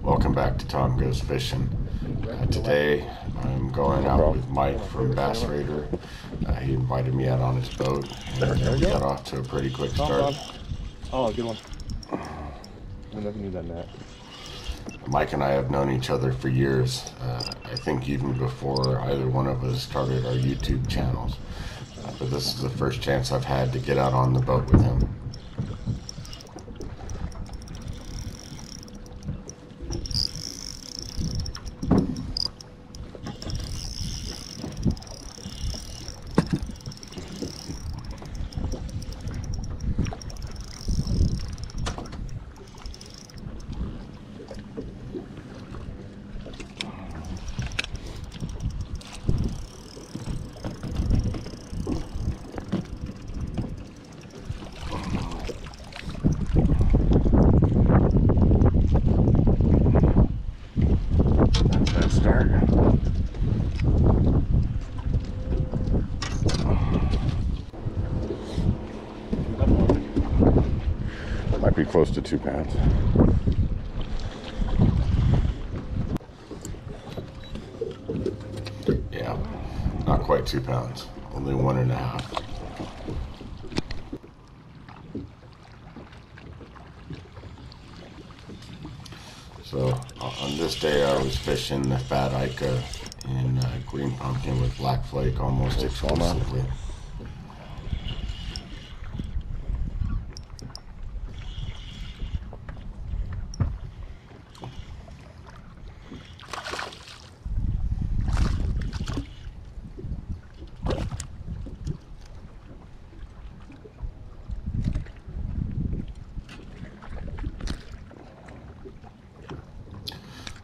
Welcome back to Tom Goes Fishing. Today I'm going out with Mike from Bass Raider. He invited me out on his boat, and we got off to a pretty quick start. Oh, good one. I never knew that net. Mike and I have known each other for years. I think even before either one of us started our YouTube channels. But this is the first chance I've had to get out on the boat with him. Might be close to 2 pounds. Yeah, not quite 2 pounds, only 1.5. So on this day I was fishing the fat Ica in green pumpkin with black flake almost exclusively.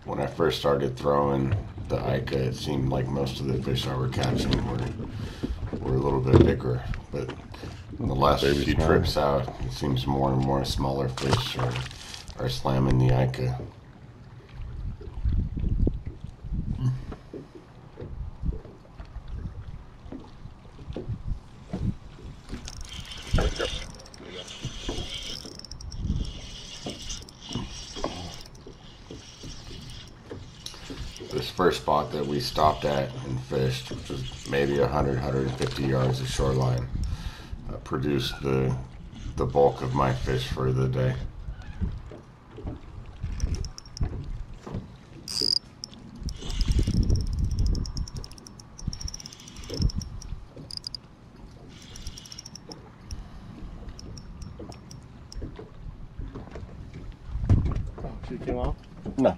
When I first started throwing the Ica, it seemed like most of the fish I were catching were a little bit bigger, but in the last few trips out, it seems more and more smaller fish are slamming the Ica. This first spot that we stopped at and fished, which was maybe 100-150 yards of shoreline, produced the bulk of my fish for the day. She came off? No.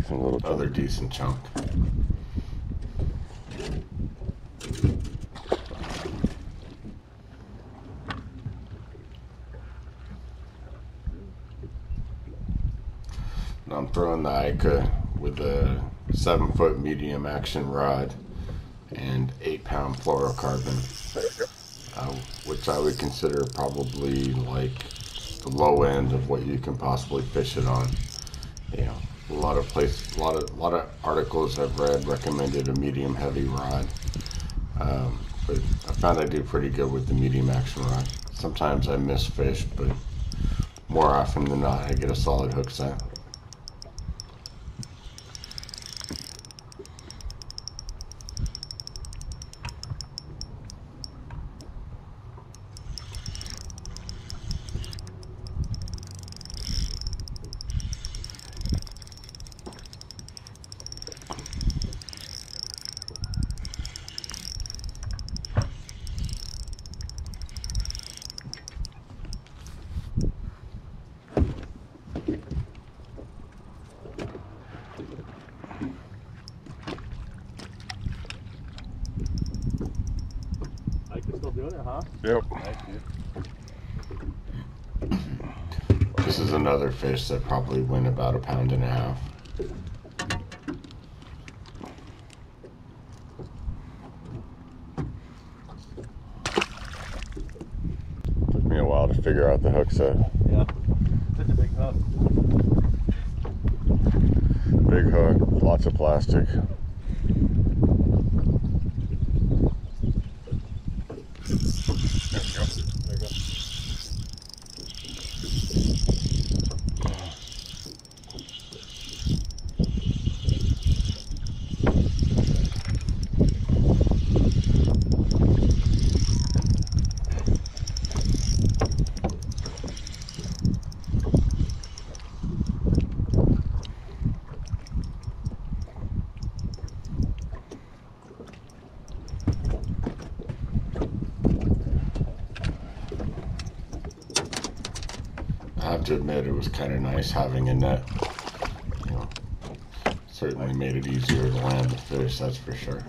Another decent chunk. Now I'm throwing the Ica with a 7-foot medium action rod and 8-pound fluorocarbon, which I would consider probably like the low end of what you can possibly fish it on. You know, a lot of articles I've read recommended a medium heavy rod, but I found I do pretty good with the medium action rod. Sometimes I miss fish, but more often than not I get a solid hook set. Doing it, huh? Yep. This is another fish that probably went about 1.5 pounds. figure out the hook set. Yeah. It's a big hook. Big hook, lots of plastic. There you go. I have to admit, it was kind of nice having a net. You know, certainly made it easier to land the fish, that's for sure.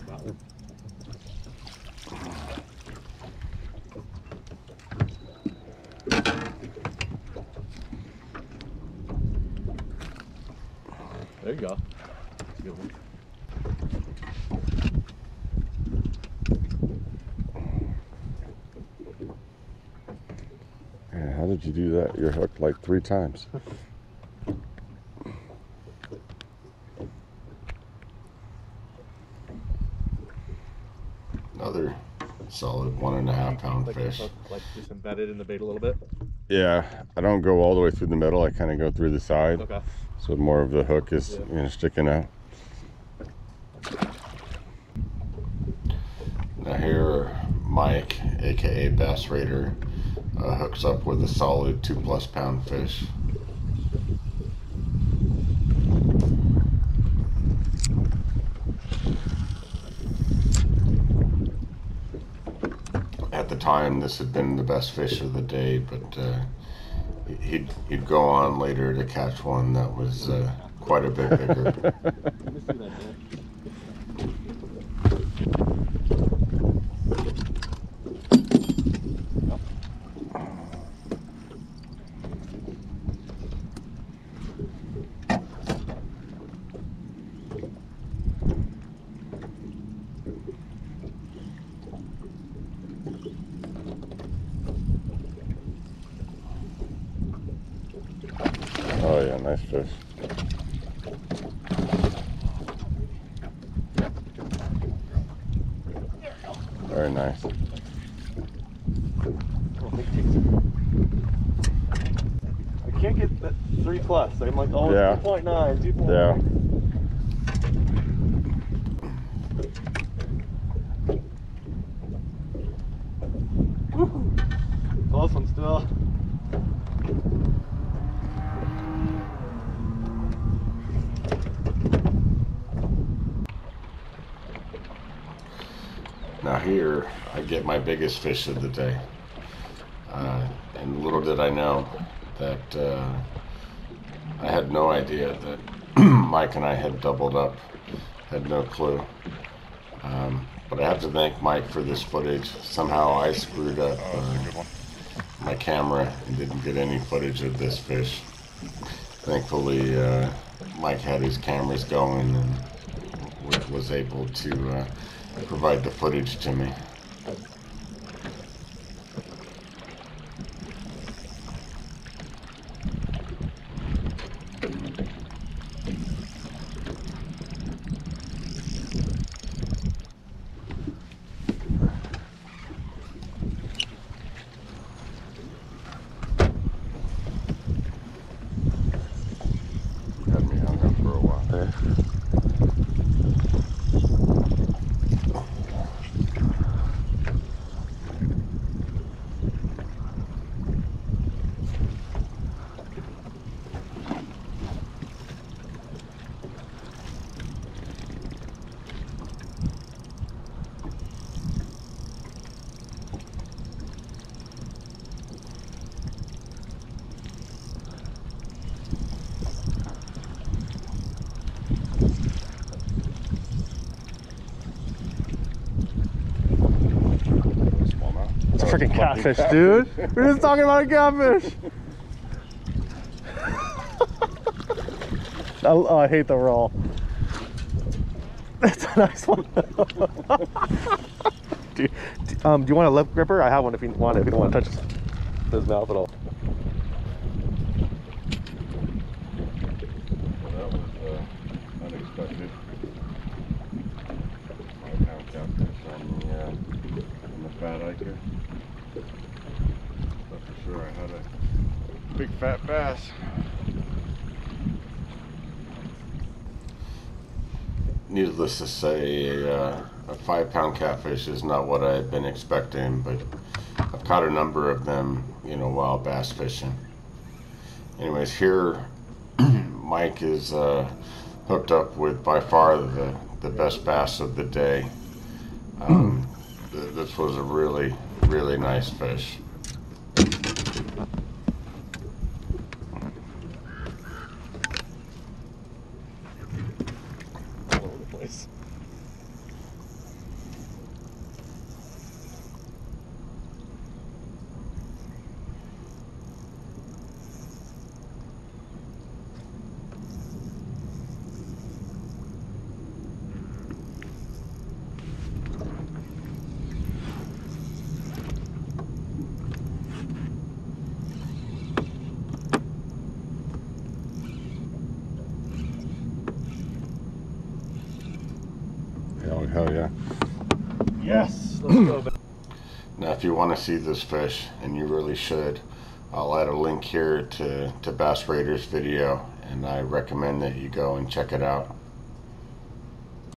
There you go. That's a good one. Yeah, how did you do that? You're hooked like 3 times. Another solid 1.5 pound fish. Like just embedded in the bait a little bit. Yeah, I don't go all the way through the middle. I kind of go through the side. Okay. So more of the hook is, you know, sticking out. Now here, Mike, aka Bass Raider, hooks up with a solid 2+ pound fish. At the time, this had been the best fish of the day, but he'd go on later to catch one that was quite a bit bigger. Oh yeah, nice fish. Very nice. I can't get that 3+. I'm like, oh, Yeah. it's 2.9, 2.9. Yeah. Woohoo! Close one still. Now here, I get my biggest fish of the day. And little did I know that I had no idea that Mike and I had doubled up. Had no clue. But I have to thank Mike for this footage. Somehow I screwed up my camera and didn't get any footage of this fish. Thankfully, Mike had his cameras going and was able to provide the footage to me. Had me hung up for a while. It's a freaking catfish, dude. We're just talking about a catfish. I hate the roll. That's a nice one. do you want a lip gripper? I have one if you want it. If you don't want to touch his mouth at all. fat hiker. But for sure I had a big fat bass. Needless to say, a 5-pound catfish is not what I had been expecting, but I've caught a number of them, you know, while bass fishing. Anyways, here Mike is hooked up with by far the best bass of the day. This was a really, really nice fish. All over the place. Oh, hell yeah. Yes, let's go back. Now, if you want to see this fish, and you really should, I'll add a link here to Bass Raiders video, and I recommend that you go and check it out.